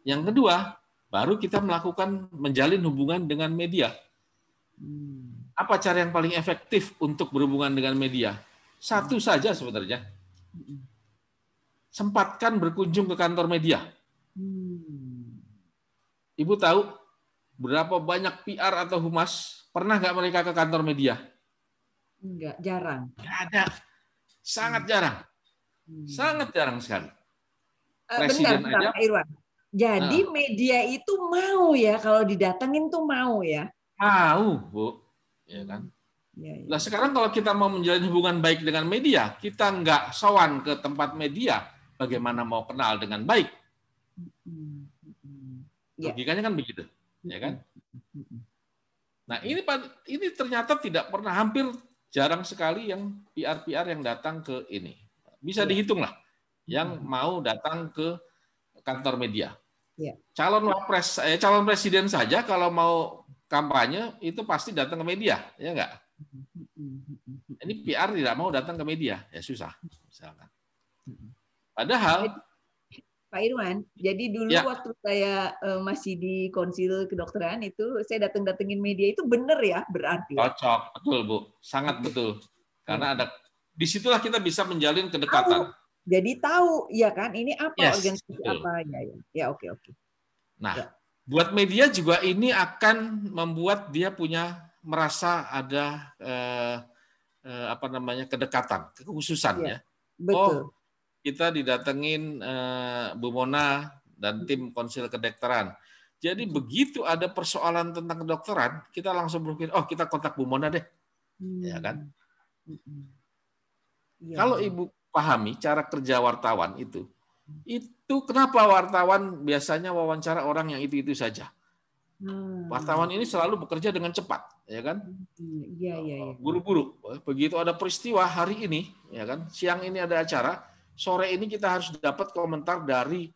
Yang kedua, baru kita melakukan menjalin hubungan dengan media. Apa cara yang paling efektif untuk berhubungan dengan media? Satu saja sebenarnya. Sempatkan berkunjung ke kantor media. Ibu tahu berapa banyak PR atau humas pernah nggak mereka ke kantor media? Enggak, jarang. Nggak ada. Sangat jarang. Sangat jarang sekali. Bentar, Presiden aja. Pak Irwan. Jadi media itu mau ya kalau didatengin tuh mau ya? Mau, Bu. Ya kan? Nah, sekarang kalau kita mau menjalin hubungan baik dengan media, kita nggak sowan ke tempat media, bagaimana mau kenal dengan baik? Logikanya kan begitu, ya kan? Nah, ini ternyata tidak pernah, hampir jarang sekali yang PR-PR yang datang ke ini. Bisa dihitung lah, yang mau datang ke kantor media. Calon presiden saja kalau mau kampanye itu pasti datang ke media, ya enggak? Ini PR tidak mau datang ke media, ya susah. Misalkan. Padahal, Pak Irwan, jadi dulu waktu saya masih di konsil kedokteran itu, saya datengin media itu benar ya berarti? Cocok, betul Bu, sangat betul. Karena disitulah kita bisa menjalin kedekatan. Jadi tahu, ya kan? Ini apa organisasi betul. apa ya? Oke. Nah, buat media juga ini akan membuat dia merasa ada kedekatan, kekhususan ya. Betul. Oh, kita didatengin Bu Mona dan tim konsil kedokteran. Jadi begitu ada persoalan tentang kedokteran, kita langsung berpikir, oh kita kontak Bu Mona deh, ya kan? Kalau Ibu pahami cara kerja wartawan itu kenapa wartawan biasanya wawancara orang yang itu saja? Wartawan ini selalu bekerja dengan cepat, ya kan? Buru-buru. Begitu ada peristiwa hari ini, ya kan? Siang ini ada acara, sore ini kita harus dapat komentar dari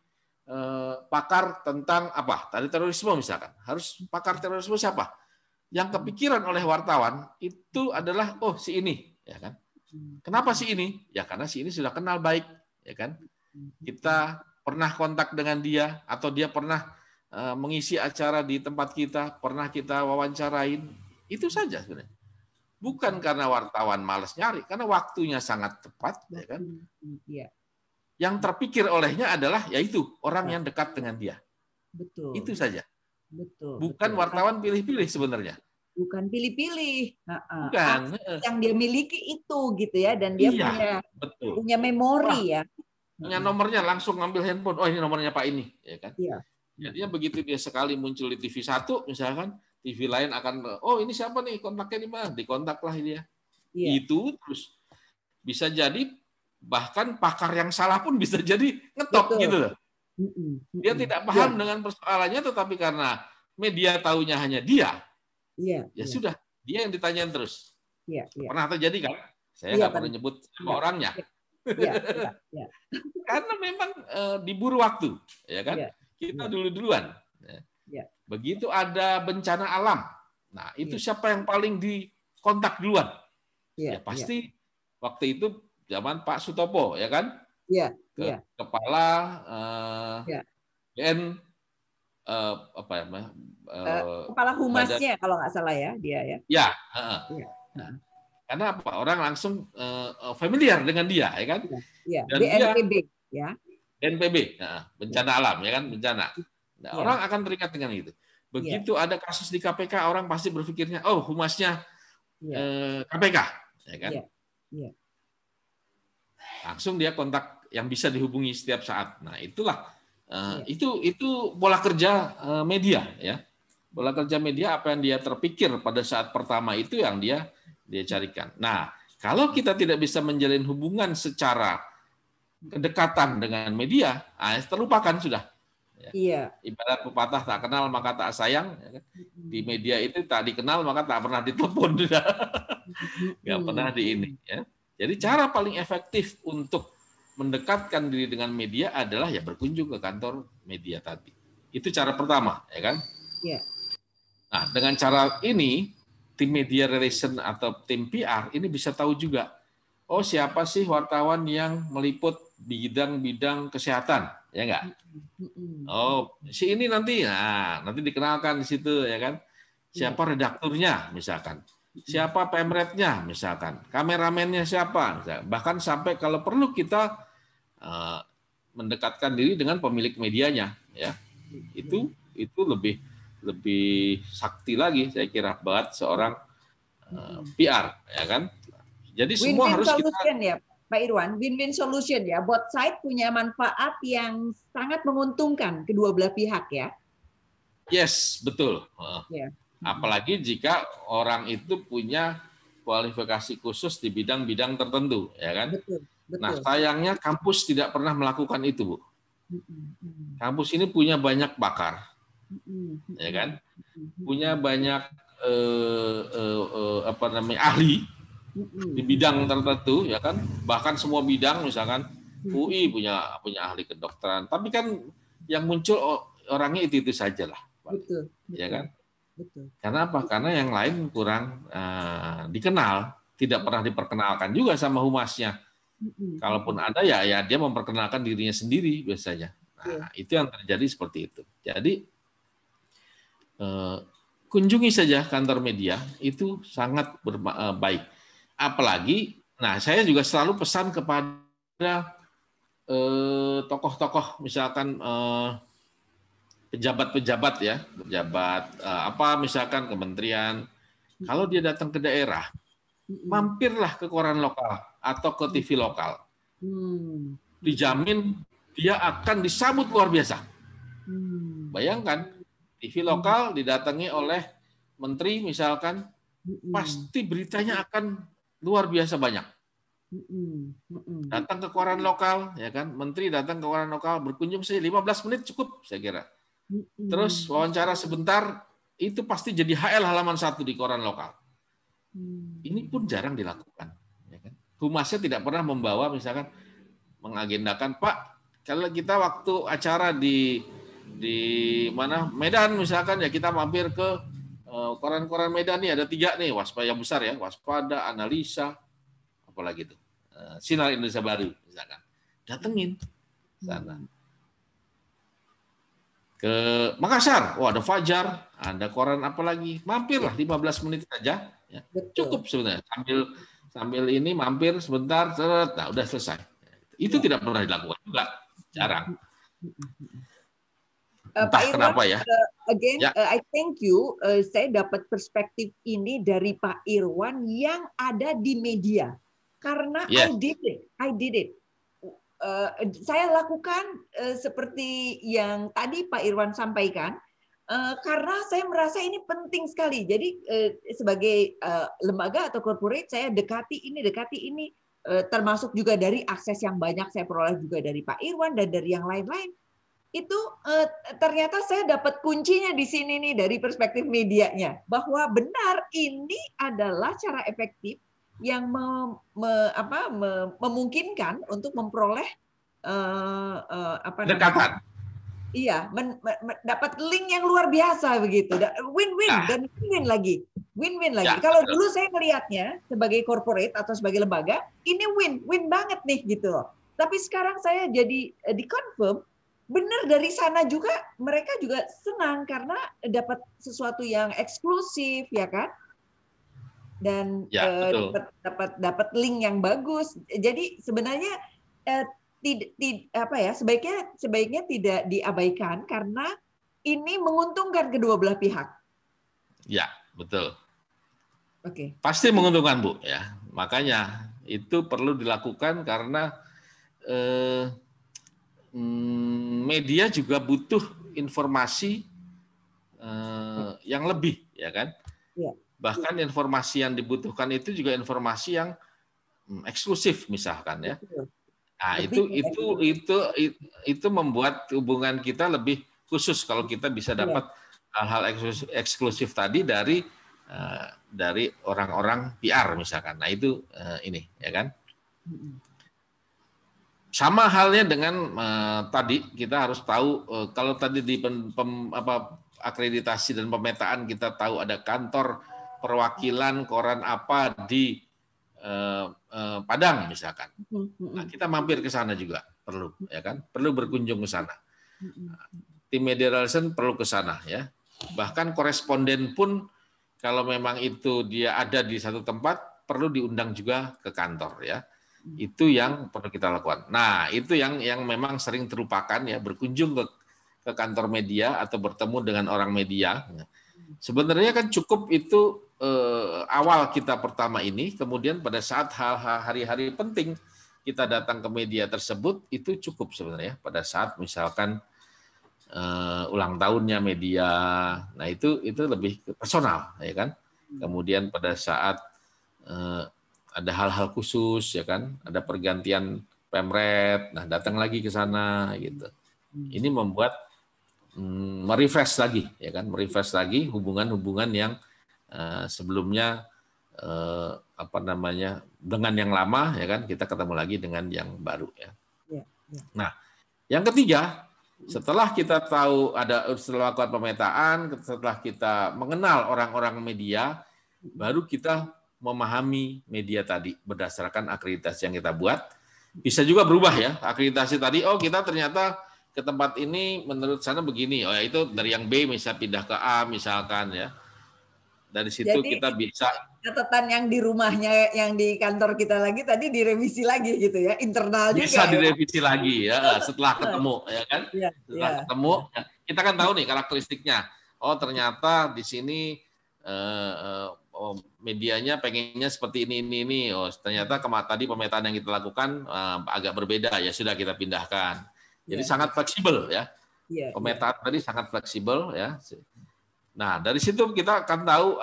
pakar tentang apa? Tadi terorisme misalkan. Harus pakar terorisme siapa? Yang kepikiran oleh wartawan itu adalah si ini, ya kan? Kenapa si ini? Ya karena si ini sudah kenal baik, ya kan? Kita pernah kontak dengan dia atau dia pernah mengisi acara di tempat kita, pernah kita wawancarain. Itu saja sebenarnya. Bukan karena wartawan malas nyari, karena waktunya sangat tepat, ya kan? Yang terpikir olehnya adalah yaitu orang yang dekat dengan dia. Betul. Itu saja. Betul. Bukan wartawan pilih-pilih sebenarnya. Bukan pilih-pilih. Bukan. Yang dia miliki itu gitu ya, dan dia punya memori ya. Punya nomornya, langsung ngambil handphone. Oh ini nomornya Pak ini, ya kan? Iya. Jadinya begitu dia sekali muncul di TV 1 misalkan, TV lain akan, oh ini siapa nih, kontaknya di mana? Dikontaklah dia. Itu terus bisa jadi bahkan pakar yang salah pun bisa jadi ngetop gitu loh. Dia tidak paham dengan persoalannya, tetapi karena media taunya hanya dia, ya sudah, dia yang ditanyain terus. Pernah terjadi kan? Saya nggak perlu nyebut orangnya. Karena memang diburu waktu, ya kan? Kita duluan. Begitu ada bencana alam, nah itu siapa yang paling dikontak duluan? Ya pasti waktu itu zaman Pak Sutopo, ya kan? Kepala BN kepala humasnya kalau nggak salah ya dia ya. Ya. Karena apa? Orang langsung familiar dengan dia, ya kan? Dan BNPB, ya. BNPB, bencana alam, ya kan? Bencana. Nah, orang akan teringat dengan itu. Begitu ada kasus di KPK, orang pasti berpikirnya, oh humasnya KPK, ya kan? Langsung dia kontak yang bisa dihubungi setiap saat. Nah, itulah itu pola kerja media, ya. Pola kerja media, apa yang dia terpikir pada saat pertama itu yang dia carikan. Nah, kalau kita tidak bisa menjalin hubungan secara kedekatan dengan media, terlupakan sudah. Ibarat pepatah tak kenal maka tak sayang. Di media itu tak dikenal maka tak pernah ditelepon, nggak pernah di ini. Ya. Jadi cara paling efektif untuk mendekatkan diri dengan media adalah ya berkunjung ke kantor media tadi. Itu cara pertama, ya kan? Nah, dengan cara ini tim media relation atau tim PR ini bisa tahu juga, oh siapa sih wartawan yang meliput bidang-bidang kesehatan, ya enggak? Oh, si ini nanti dikenalkan di situ, ya kan? Siapa redakturnya, misalkan. Siapa pemretnya, misalkan. Kameramennya siapa, misalkan. Bahkan sampai kalau perlu kita mendekatkan diri dengan pemilik medianya, ya. Itu lebih sakti lagi, saya kira, buat seorang PR, ya kan? Jadi semua Win-win harus solution ya, Pak Irwan. Win-win solution ya. Both side punya manfaat yang sangat menguntungkan kedua belah pihak ya. Yes, betul. Yeah. Apalagi jika orang itu punya kualifikasi khusus di bidang-bidang tertentu, ya kan? Betul, betul. Nah, sayangnya kampus tidak pernah melakukan itu, Bu. Kampus ini punya banyak pakar, ya kan? Punya banyak ahli di bidang tertentu, ya kan? Bahkan semua bidang, misalkan UI punya ahli kedokteran, tapi kan yang muncul orangnya itu saja lah, betul, ya kan? Betul. Karena apa? Karena yang lain kurang dikenal, tidak pernah diperkenalkan juga sama humasnya. Kalaupun ada ya dia memperkenalkan dirinya sendiri biasanya. Nah, itu yang terjadi seperti itu. Jadi kunjungi saja kantor media, itu sangat baik. Apalagi, nah saya juga selalu pesan kepada tokoh-tokoh, misalkan pejabat-pejabat ya, misalkan kementerian, kalau dia datang ke daerah, mampirlah ke koran lokal atau ke TV lokal. Dijamin dia akan disambut luar biasa. Bayangkan, TV lokal didatangi oleh menteri misalkan, pasti beritanya akan luar biasa banyak. Datang ke koran lokal, ya kan? Menteri datang ke koran lokal, berkunjung saja 15 menit cukup, saya kira. Terus wawancara sebentar, itu pasti jadi HL halaman 1 di koran lokal. Ini pun jarang dilakukan. Ya kan? Humasnya tidak pernah membawa, misalkan mengagendakan, Pak, kalau kita waktu acara di mana Medan misalkan, ya kita mampir ke koran-koran Medan nih, ada 3 nih, Waspada yang besar ya, Waspada, Analisa, apalagi itu, Sinar Indonesia Baru misalkan, datengin sana. Ke Makassar, ada Fajar, ada koran apa lagi, mampirlah 15 menit saja, ya. Cukup sebenarnya, sambil ini mampir sebentar, nah udah selesai. Itu tidak pernah dilakukan juga, jarang. Pak Irwan, kenapa ya? Again, I thank you. Saya dapat perspektif ini dari Pak Irwan yang ada di media, karena I did it. Saya lakukan seperti yang tadi Pak Irwan sampaikan, karena saya merasa ini penting sekali. Jadi sebagai lembaga atau corporate, saya dekati ini, termasuk juga dari akses yang banyak saya peroleh juga dari Pak Irwan dan dari yang lain-lain. Itu ternyata saya dapat kuncinya di sini nih dari perspektif medianya, bahwa benar ini adalah cara efektif yang memungkinkan untuk memperoleh dekatan. Iya, dapat link yang luar biasa begitu, win-win dan win-win lagi. Ya, kalau dulu saya melihatnya sebagai corporate atau sebagai lembaga, ini win banget nih gitu. Tapi sekarang saya jadi dikonfirm, benar dari sana juga mereka juga senang karena dapat sesuatu yang eksklusif, ya kan? Dan dapat link yang bagus. Jadi sebenarnya sebaiknya tidak diabaikan karena ini menguntungkan kedua belah pihak. Ya, betul. Oke. Pasti menguntungkan, Bu, ya. Makanya itu perlu dilakukan karena media juga butuh informasi yang lebih, ya kan? Ya. Bahkan informasi yang dibutuhkan itu juga informasi yang eksklusif, misalkan ya. Nah, itu membuat hubungan kita lebih khusus kalau kita bisa dapat hal-hal eksklusif tadi dari orang-orang PR misalkan. Nah, itu ini, ya kan? Sama halnya dengan tadi kita harus tahu kalau tadi di akreditasi dan pemetaan kita tahu ada kantor perwakilan koran apa di Padang misalkan. Nah, kita mampir ke sana juga. perlu, ya kan? Perlu berkunjung ke sana. Tim media relation perlu ke sana, ya. Bahkan koresponden pun kalau memang itu dia ada di satu tempat perlu diundang juga ke kantor, ya. Itu yang perlu kita lakukan. Nah, itu yang memang sering terlupakan, ya, berkunjung ke kantor media atau bertemu dengan orang media. Sebenarnya kan cukup itu awal kita pertama ini, kemudian pada saat hari-hari penting kita datang ke media tersebut itu cukup sebenarnya. Pada saat misalkan ulang tahunnya media, nah itu lebih personal, ya kan. Kemudian pada saat ada hal-hal khusus, ya kan, ada pergantian pemret, nah datang lagi ke sana gitu. Ini membuat merefresh lagi, ya kan, merefresh lagi hubungan-hubungan yang sebelumnya apa namanya dengan yang lama, ya kan, kita ketemu lagi dengan yang baru, ya. Nah, yang ketiga, setelah kita tahu setelah melakukan pemetaan, setelah kita mengenal orang-orang media, baru kita memahami media tadi berdasarkan akreditasi yang kita buat. Bisa juga berubah, ya, akreditasi tadi. Oh, kita ternyata ke tempat ini menurut sana begini. Oh, ya itu dari yang B bisa pindah ke A misalkan, ya. Dari situ jadi, kita bisa catatan yang di rumahnya, yang di kantor kita lagi tadi direvisi lagi gitu, ya, internal bisa juga. Direvisi lagi, ya, setelah ketemu, ya kan. Setelah ketemu, kita kan tahu nih karakteristiknya. Oh, ternyata di sini medianya pengennya seperti ini. Oh, ternyata tadi pemetaan yang kita lakukan agak berbeda, ya sudah kita pindahkan. Jadi sangat fleksibel, ya. Pemetaan tadi sangat fleksibel, ya. Nah, dari situ kita akan tahu,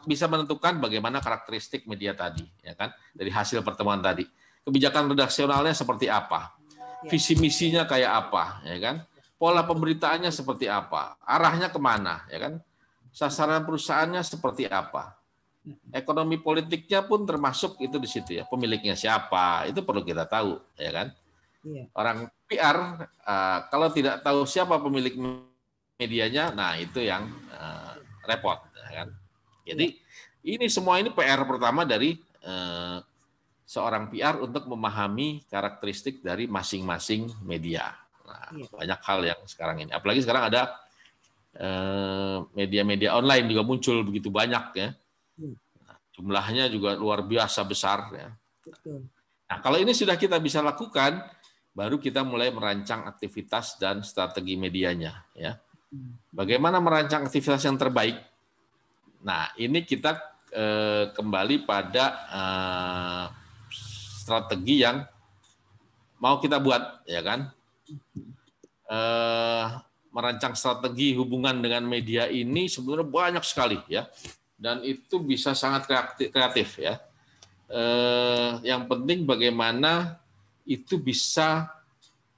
bisa menentukan bagaimana karakteristik media tadi, ya kan, dari hasil pertemuan tadi. Kebijakan redaksionalnya seperti apa, visi misinya kayak apa, ya kan, pola pemberitaannya seperti apa, arahnya kemana, ya kan, sasaran perusahaannya seperti apa, ekonomi politiknya pun termasuk itu di situ, ya, pemiliknya siapa, itu perlu kita tahu, ya kan. Orang PR kalau tidak tahu siapa pemilik medianya, nah itu yang repot, ya kan. Jadi ini semua ini PR pertama dari seorang PR untuk memahami karakteristik dari masing-masing media. Nah, banyak hal yang sekarang ini, apalagi sekarang ada media-media online juga muncul begitu banyak, ya. Nah, jumlahnya juga luar biasa besar, ya. Nah, kalau ini sudah kita bisa lakukan, baru kita mulai merancang aktivitas dan strategi medianya, ya. Bagaimana merancang aktivitas yang terbaik? Nah, ini kita kembali pada strategi yang mau kita buat, ya kan. Merancang strategi hubungan dengan media ini sebenarnya banyak sekali, ya, dan itu bisa sangat kreatif, ya. Yang penting bagaimana itu bisa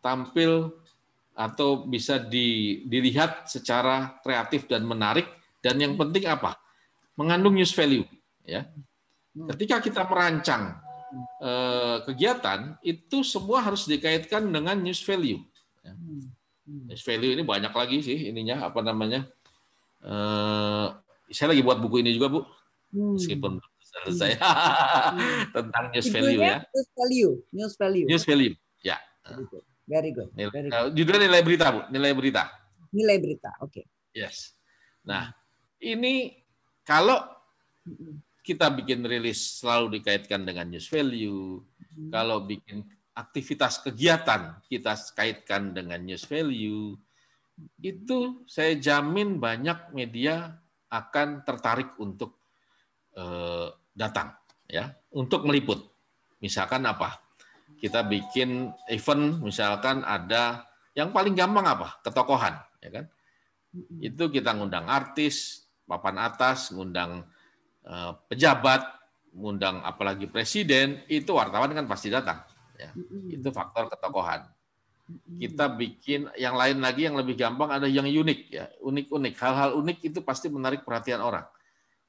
tampil atau bisa dilihat secara kreatif dan menarik, dan yang penting apa? Mengandung news value, ya. Ketika kita merancang kegiatan, itu semua harus dikaitkan dengan news value. News value ini banyak lagi sih ininya, apa namanya? Saya lagi buat buku ini juga, Bu. Meskipun selesai tentang news value, ya. News value. Ya. Very good. Judulnya nilai berita, Bu. Nilai berita. Oke. Yes. Nah, ini kalau kita bikin rilis selalu dikaitkan dengan news value, kalau bikin aktivitas kegiatan kita kaitkan dengan news value, itu saya jamin banyak media akan tertarik untuk datang, ya, untuk meliput. Misalkan apa? Kita bikin event, misalkan ada yang paling gampang apa? Ketokohan, ya kan? Itu kita ngundang artis, papan atas, ngundang pejabat, ngundang apalagi presiden, itu wartawan kan pasti datang, ya. Itu faktor ketokohan. Kita bikin yang lain lagi yang lebih gampang, ada yang unik, ya, unik-unik, hal-hal unik itu pasti menarik perhatian orang.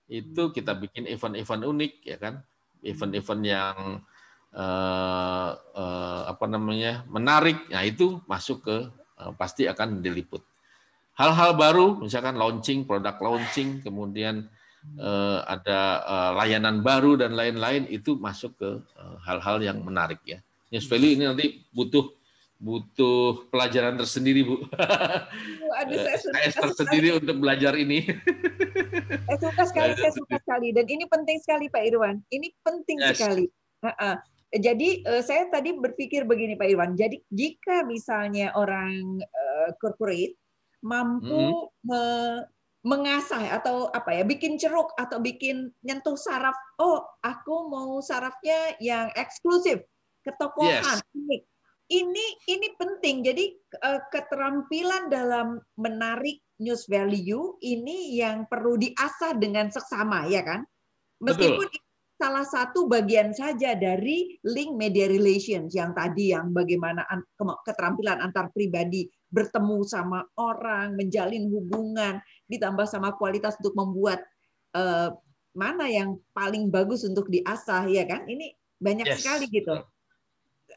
Itu kita bikin event-event unik, ya kan, event-event yang apa namanya menarik, nah itu masuk ke pasti akan diliput. Hal-hal baru, misalkan launching, produk launching, kemudian ada layanan baru dan lain-lain, itu masuk ke hal-hal yang menarik, ya. News value ini nanti butuh butuh pelajaran tersendiri, Bu. Aduh, saya tersendiri untuk belajar ini. Saya suka sekali. Dan ini penting sekali, Pak Irwan. Ini penting sekali. Jadi saya tadi berpikir begini, Pak Irwan. Jadi jika misalnya orang corporate mampu mengasah atau apa ya, bikin ceruk atau bikin nyentuh saraf. Oh, aku mau sarafnya yang eksklusif, ketokohan. Ini penting. Jadi keterampilan dalam menarik news value ini yang perlu diasah dengan seksama, ya kan? Meskipun salah satu bagian saja dari link media relations yang tadi, yang bagaimana keterampilan antar pribadi bertemu sama orang, menjalin hubungan, ditambah sama kualitas untuk membuat mana yang paling bagus untuk diasah, ya kan? Ini banyak sekali gitu.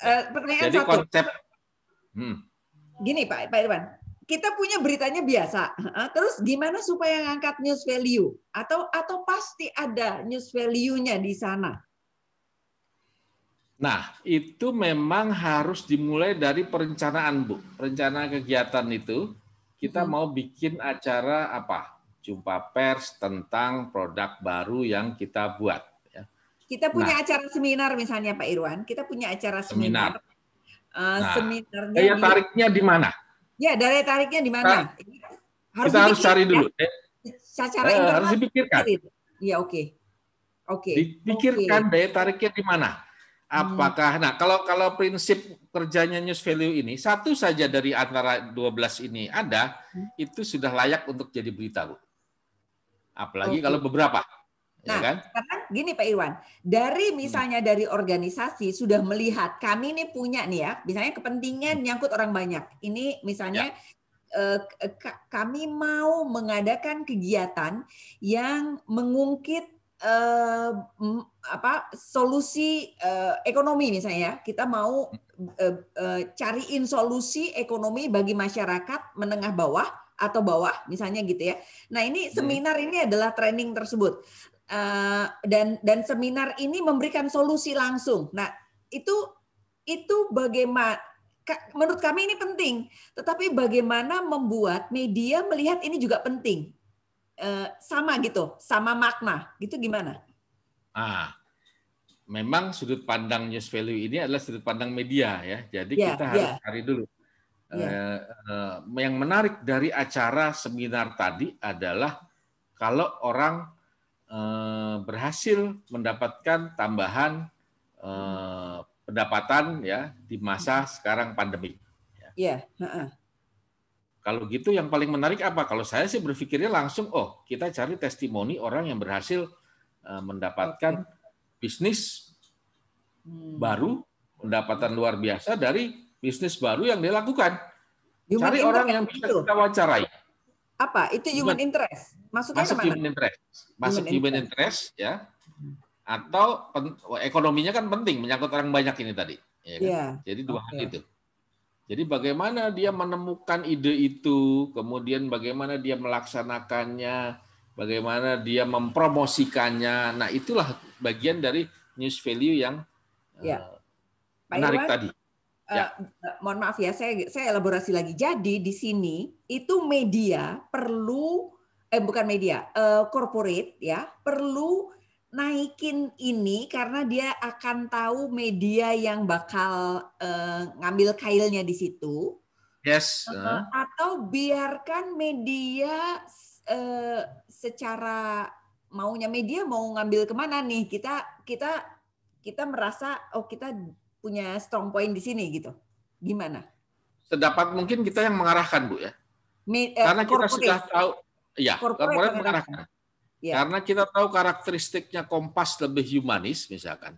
Pertanyaan jadi satu. Konsep Gini Pak Irwan, kita punya beritanya biasa. Terus gimana supaya ngangkat news value? Atau pasti ada news value-nya di sana? Nah, itu memang harus dimulai dari perencanaan, Bu. Rencana kegiatan itu, kita mau bikin acara apa? Jumpa pers tentang produk baru yang kita buat. Kita punya acara seminar misalnya Pak Irwan, kita punya acara seminar. Seminarnya daya tariknya di mana? Ya, daya tariknya di mana? Kita harus cari dulu. Secara internal harus dipikirkan. Iya, oke. Dipikirkan daya tariknya di mana. Apakah, nah kalau prinsip kerjanya news value ini, satu saja dari antara 12 ini ada, itu sudah layak untuk jadi berita, Bu. Apalagi kalau beberapa. Nah, ya kan? Karena gini Pak Irwan, dari misalnya dari organisasi sudah melihat kami ini punya nih ya, misalnya kepentingan nyangkut orang banyak. Ini misalnya kami mau mengadakan kegiatan yang mengungkit solusi ekonomi misalnya. Kita mau cariin solusi ekonomi bagi masyarakat menengah bawah atau bawah misalnya gitu ya. Nah, ini seminar ini adalah training tersebut. Dan seminar ini memberikan solusi langsung. Nah, itu bagaimana, menurut kami ini penting. Tetapi bagaimana membuat media melihat ini juga penting, sama gitu, sama makna, gitu gimana? Memang sudut pandang news value ini adalah sudut pandang media ya. Jadi kita harus cari dulu. Yang menarik dari acara seminar tadi adalah kalau orang berhasil mendapatkan tambahan pendapatan ya di masa sekarang pandemi. Kalau gitu yang paling menarik apa? Kalau saya sih berpikirnya langsung, kita cari testimoni orang yang berhasil mendapatkan bisnis baru, pendapatan luar biasa dari bisnis baru yang dia lakukan. Cari orang yang bisa kita wawancarai. Apa? Itu human interest. Masuk human interest ya. Atau ekonominya kan penting, menyangkut orang banyak ini tadi. Ya kan? Jadi dua hal itu. Jadi bagaimana dia menemukan ide itu, kemudian bagaimana dia melaksanakannya, bagaimana dia mempromosikannya. Nah, itulah bagian dari news value yang menarik tadi. Mohon maaf ya, saya elaborasi lagi. Jadi di sini itu media perlu, bukan media, corporate ya, perlu naikin ini karena dia akan tahu media yang bakal ngambil kailnya di situ. Atau biarkan media secara maunya media mau ngambil kemana nih, kita merasa kita punya strong point di sini gitu. Gimana? Sedapat mungkin kita yang mengarahkan, Bu ya. Karena kita sudah tahu, corporate mengarahkan. Karena kita tahu karakteristiknya Kompas lebih humanis misalkan.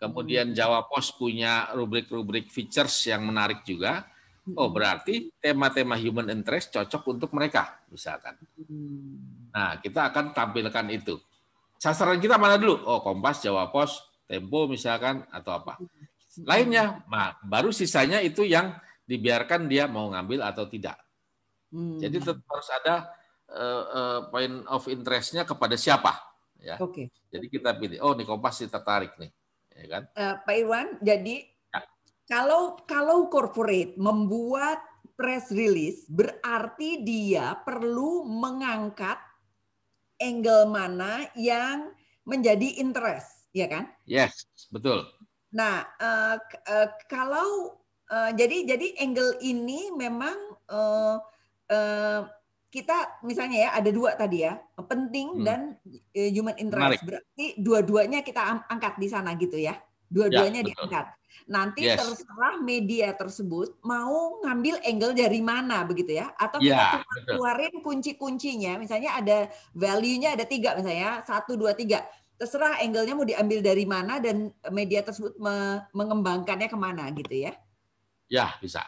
Kemudian Jawa Pos punya rubrik-rubrik features yang menarik juga. Berarti tema-tema human interest cocok untuk mereka misalkan. Nah, kita akan tampilkan itu. Sasaran kita mana dulu? Kompas, Jawa Pos, Tempo misalkan atau apa. Lainnya, baru sisanya itu yang dibiarkan dia mau ngambil atau tidak. Jadi tetap harus ada point of interest-nya kepada siapa. Ya. Jadi kita pilih, nih Kompas sih tertarik nih. Ya kan? Pak Irwan, jadi Kalau corporate membuat press release, berarti dia perlu mengangkat angle mana yang menjadi interest, ya kan? Yes, betul. Nah, kalau jadi angle ini memang kita misalnya ya ada dua tadi ya, penting dan human interest. Menarik. Berarti dua-duanya kita angkat di sana gitu ya. Dua-duanya diangkat. Nanti terserah media tersebut mau ngambil angle dari mana begitu ya, atau kita keluarin kunci-kuncinya. Misalnya ada value-nya ada 3 misalnya 1, 2, 3. Terserah angle-nya mau diambil dari mana dan media tersebut mengembangkannya kemana gitu ya. Ya, bisa.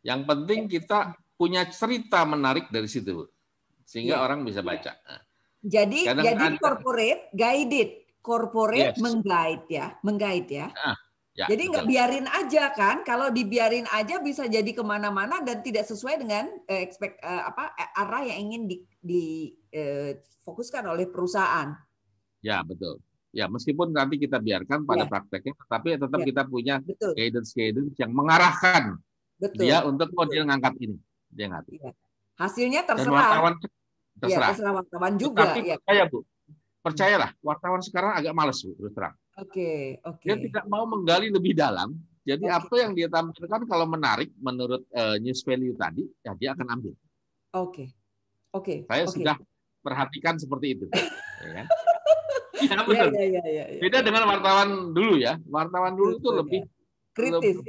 Yang penting kita punya cerita menarik dari situ, Bu. Sehingga orang bisa baca. Jadi corporate guided. Corporate menggait ya. Ya, jadi nggak biarin aja kan, kalau dibiarin aja bisa jadi kemana-mana dan tidak sesuai dengan arah yang ingin difokuskan oleh perusahaan. Ya, betul. Ya, meskipun nanti kita biarkan pada prakteknya, tapi tetap kita punya guidance yang mengarahkan dia untuk dia ngangkat ini. Dia ngangkat. Hasilnya terserah. Dan wartawan terserah. Ya, wartawan juga. Tapi percaya, Bu. Percayalah, wartawan sekarang agak malas, Bu, terus terang. Oke. Dia tidak mau menggali lebih dalam. Jadi apa yang dia tampilkan kalau menarik menurut news value tadi, ya dia akan ambil. Oke. Saya sudah perhatikan seperti itu. Ya kan? Ya, betul. Beda dengan wartawan dulu ya. Wartawan dulu itu lebih kritis,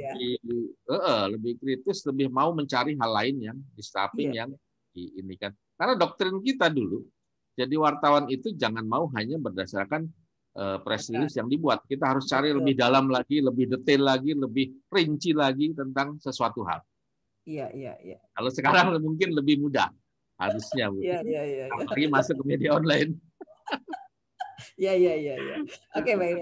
lebih kritis, lebih mau mencari hal lain yang di-stuffing, yang diinikan. Karena doktrin kita dulu, jadi wartawan itu jangan mau hanya berdasarkan press release yang dibuat. Kita harus cari lebih dalam lagi, lebih detail lagi, lebih rinci lagi tentang sesuatu hal. Iya. Kalau sekarang mungkin lebih mudah harusnya, Bu. Iya. Apalagi masuk ke media online. Iya. Oke, baik.